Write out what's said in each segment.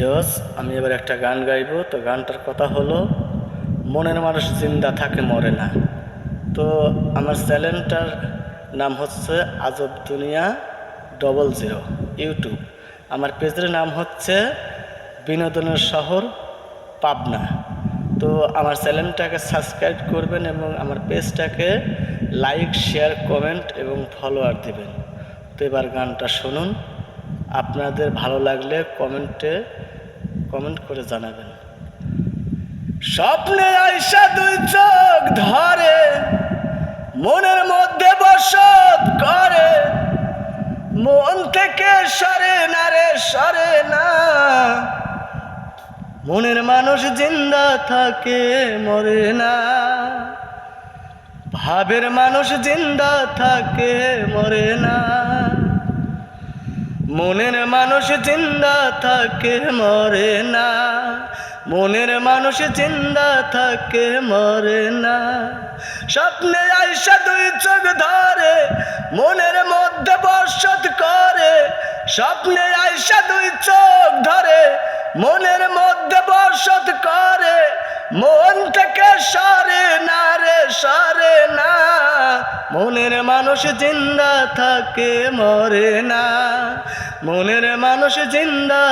Viewers, আমি এবার একটা গান গাইবো। তো গানটার কথা হলো মনের মানুষ জিন্দা থাকে মরে না। তো আমার চ্যানেলটার নাম হচ্ছে আজব দুনিয়া 00 ইউটিউব। আমার পেজের নাম হচ্ছে বিনোদনের শহর পাবনা। তো আমার চ্যানেলটাকে সাবস্ক্রাইব করবেন এবং আমার পেজটাকে লাইক, শেয়ার, কমেন্ট এবং ফলোয়ার দিবেন। তো এবার গানটা শুনুন, আপনাদের ভালো লাগলে কমেন্ট করে জানাবেন। স্বপ্নে আইসা দুই চোখ ধরে, মনের মধ্যে বসত করে, মন থেকে সরে না রে সরে না। মনের মানুষ জিন্দা থাকে মরে না, ভাবের মানুষ জিন্দা থাকে মরে না। মনের মানুষ জিন্দা থাকে মরে না, মনের মানুষ জিন্দা থাকে মরে না। স্বপ্নে আইসা দুই চোখ ধরে, মনের মধ্যে বসত করে। স্বপ্নে আইসা দুই চোখ ধরে, মনের মধ্যে বসত করে, মন থেকে সরে না রে সরে না। মনের মানুষ জিন্দা থাকে মরে না, মনের মানুষ জিন্দা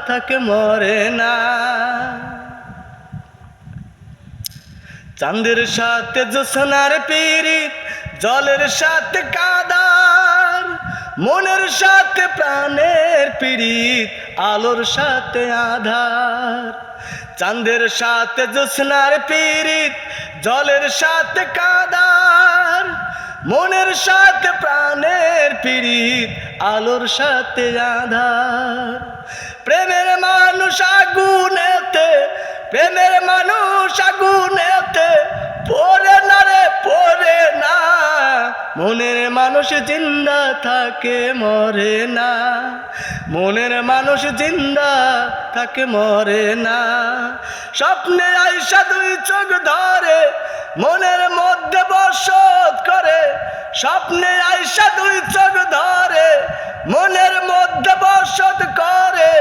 থাকে মরে না। চাঁদের সাথে জ্যোৎস্নার পীড়িত, জলের সাথে কাদার, মনের সাথে প্রাণের পীড়িত, আলোর সাথে আধার। চাঁদের সাথে জ্যোৎস্নার পীড়িত, জলের সাথে কাদার, মনের সাথে প্রাণের পীড়িত, আলোর সাথে আধার। প্রেমের মানুষ আগুনেতে, প্রেমের মানুষ আগুনেতে পড়ে না রে পড়ে না। মনের মানুষ জিন্দা থাকে মরে না, মনের মানুষ জিন্দা থাকে মরে না। স্বপ্নে আইসা দুই চোখ ধরে, মনের মধ্যে বসত করে। স্বপ্নে আইসা দুই চোখ ধরে, মনের মধ্যে বসত করে,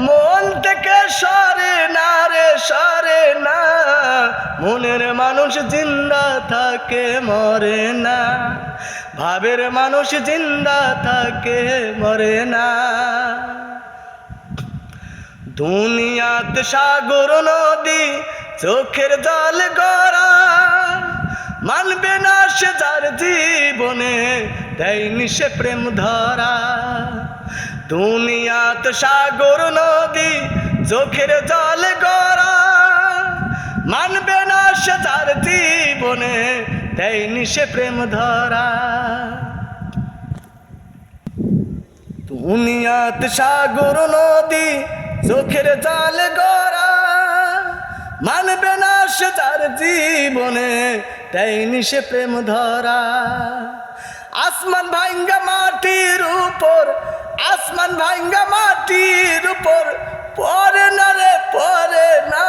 মন থেকে সরে না রে সরে না। মনের মানুষ জিন্দা থাকে মরে না, ভাবের মানুষ জিন্দা থাকে মরে না। দুনিয়াতে সাগর নদী চোখের জল গড়া, মানবে না সে যার জীবনে দেয়নি সে প্রেম ধরা। দুনিয়াতে সাগর নদী চোখের জল গড়া, মানবে না সে যার জীবনে দেয়নি সে প্রেম ধরা। দুনিয়াতে সাগর নদী চোখের জল গড়া, মানবে না সে যার জীবনে দেয়নি সে প্রেম ধরা। আসমান ভাঙ্গা মাটির উপর, আসমান ভাঙ্গা মাটির উপর পড়ে না রে পড়ে না।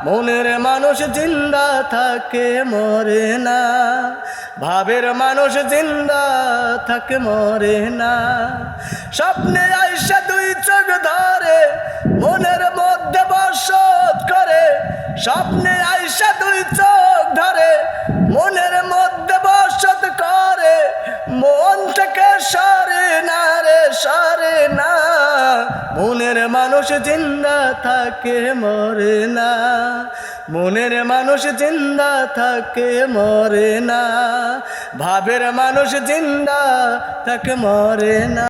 মনের মানুষ জিন্দা থাকে মরে না, ভাবের মানুষ জিন্দা থাকে মরে না। স্বপ্নে আইসা দুই চোখ ধরে, মনের মধ্যে বসত করে। স্বপ্নে আইসা দুই চোখ ধরে, মনের মধ্যে বসত করে, মন থেকে সরে না রে সরে না। মনের মানুষ জিন্দা থাকে মরে না, মনের মানুষ জিন্দা থাকে মরে না, ভাবের মানুষ জিন্দা থাকে মরে না।